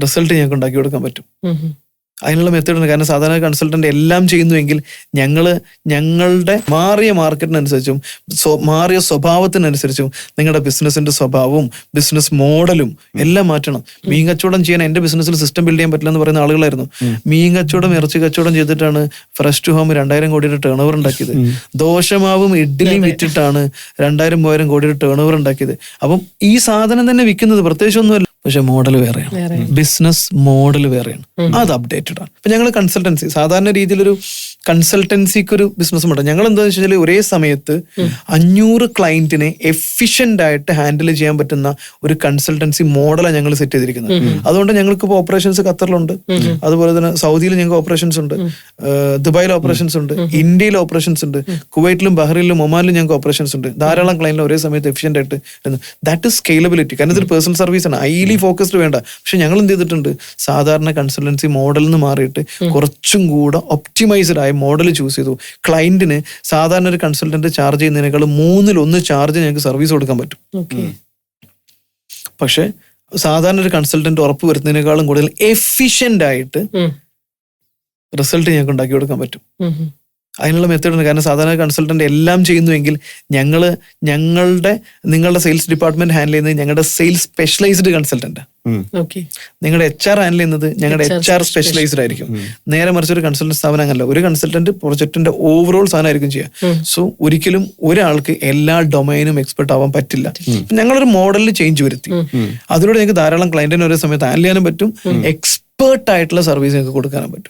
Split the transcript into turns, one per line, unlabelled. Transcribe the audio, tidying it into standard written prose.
Result ഞങ്ങൾക്ക് ഉണ്ടാക്കി കൊടുക്കാൻ പറ്റും. അതിനുള്ള മെത്തേഡ് ഉണ്ട്. കാരണം സാധാരണ കൺസൾട്ടന്റ് എല്ലാം ചെയ്യുന്നുവെങ്കിൽ ഞങ്ങളുടെ മാറിയ മാർക്കറ്റിനനുസരിച്ചും മാറിയ സ്വഭാവത്തിനനുസരിച്ചും നിങ്ങളുടെ ബിസിനസിന്റെ സ്വഭാവവും ബിസിനസ് മോഡലും എല്ലാം മാറ്റണം. മീൻ കച്ചവടം ചെയ്യാൻ എന്റെ ബിസിനസ്സിൽ സിസ്റ്റം ബിൽഡ് ചെയ്യാൻ പറ്റില്ല എന്ന് പറയുന്ന ആളുകളായിരുന്നു. മീൻ കച്ചവടം ഇറച്ചി കച്ചവടം ചെയ്തിട്ടാണ് ഫ്രഷ് ടു ഹോം 2000 കോടിയുടെ ടേൺ ഓവർ ഉണ്ടാക്കിയത്. ദോശമാവും ഇഡ്ഡലിയും വിറ്റിട്ടാണ് 2000-3000 കോടിയുടെ ടേൺ ഓവർ ഉണ്ടാക്കിയത്. അപ്പം ഈ സാധനം തന്നെ വിൽക്കുന്നത് പ്രത്യേകിച്ചൊന്നുമല്ല, പക്ഷെ മോഡൽ വേറെയാണ്, ബിസിനസ് മോഡൽ വേറെയാണ്, അത് അപ്ഡേറ്റഡ് ആണ്. ഇപ്പൊ ഞങ്ങൾ കൺസൾട്ടൻസി, സാധാരണ രീതിയിലൊരു കൺസൾട്ടൻസിക്ക് ഒരു ബിസിനസ് ഉണ്ട്. ഞങ്ങൾ എന്താണെന്ന് വെച്ചാൽ ഒരേ സമയത്ത് 500 ക്ലയന്റിനെ എഫിഷ്യന്റ് ആയിട്ട് ഹാൻഡിൽ ചെയ്യാൻ പറ്റുന്ന ഒരു കൺസൾട്ടൻസി മോഡലാണ് ഞങ്ങൾ സെറ്റ് ചെയ്തിരിക്കുന്നത്. അതുകൊണ്ട് ഞങ്ങൾക്ക് ഇപ്പോൾ ഓപ്പറേഷൻസ് ഖത്തറിലുണ്ട്, അതുപോലെ തന്നെ സൗദിയിൽ ഞങ്ങൾക്ക് ഓപ്പറേഷൻസ് ഉണ്ട്, ദുബായിൽ ഓപ്പറേഷൻസ് ഉണ്ട്, ഇന്ത്യയിൽ ഓപ്പറേഷൻസ് ഉണ്ട്, കുവൈറ്റിലും ബഹ്റൈനിലും ഒമാനിലും ഞങ്ങൾക്ക് ഓപ്പറേഷൻസ് ഉണ്ട്. ധാരാളം ക്ലയന്റിനെ ഒരേ സമയത്ത് എഫിഷ്യന്റ് ആയിട്ട്. That is scalability. കാരണം ഇതൊരു പേഴ്സണൽ സർവീസ് ആണ്, ഹൈലി ഫോക്കസ്ഡ് വേണ്ട. പക്ഷെ ഞങ്ങൾ എന്ത് ചെയ്തിട്ടുണ്ട്, സാധാരണ കൺസൾട്ടൻസി മോഡലിൽ നിന്ന് മാറിയിട്ട് കുറച്ചും കൂടെ ഒപ്റ്റിമൈസ്ഡ് ആയ മോഡൽ ചൂസ് ചെയ്തു. ക്ലയന്റിന് സാധാരണ ഒരു കൺസൾട്ടന്റ് ചാർജ് ചെയ്യുന്നതിനേക്കാൾ 3-1 ചാർജ് ഞങ്ങൾക്ക് സർവീസ് കൊടുക്കാൻ പറ്റും. പക്ഷെ സാധാരണ ഒരു കൺസൾട്ടന്റ് ഉറപ്പ് വരുന്നതിനേക്കാളും കൂടുതൽ എഫിഷ്യന്റ് ആയിട്ട് റിസൾട്ട് ഞങ്ങൾക്ക് ഉണ്ടാക്കി കൊടുക്കാൻ പറ്റും. അതിനുള്ള മെത്തേഡ് ഉണ്ട്. കാരണം സാധാരണ കൺസൾട്ടന്റ് എല്ലാം ചെയ്യുന്നുവെങ്കിൽ നിങ്ങളുടെ സെയിൽസ് ഡിപ്പാർട്ട്മെന്റ് ഹാൻഡിൽ ചെയ്യുന്നത് ഞങ്ങളുടെ സെയിൽസ് സ്പെഷ്യലൈസ്ഡ് കൺസൾട്ടന്റ്, നിങ്ങളുടെ HR ഹാൻഡിൽ ചെയ്യുന്നത് ഞങ്ങളുടെ HR സ്പെഷ്യലൈസ്ഡ് ആയിരിക്കും. നേരെ മറിച്ച് ഒരു കൺസൾട്ടന്റ് സ്ഥാപനം അങ്ങനല്ല. ഒരു കൺസൾട്ടന്റ് പ്രൊജക്ടിന്റെ ഓവറോൾ സാധനമായിരിക്കും ചെയ്യുക. സോ ഒരിക്കലും ഒരാൾക്ക് എല്ലാ ഡൊമൈനും എക്സ്പെർട്ട് ആവാൻ പറ്റില്ല. ഞങ്ങളൊരു മോഡലിൽ ചേഞ്ച് വരുത്തി. അതിലൂടെ ഞങ്ങൾക്ക് ധാരാളം ക്ലയന്റിന് ഒരേ സമയത്ത് ഹാൻഡിൽ ചെയ്യാനും പറ്റും, എക്സ്പേർട്ട് ആയിട്ടുള്ള സർവീസ് ഞങ്ങൾക്ക് കൊടുക്കാനും പറ്റും.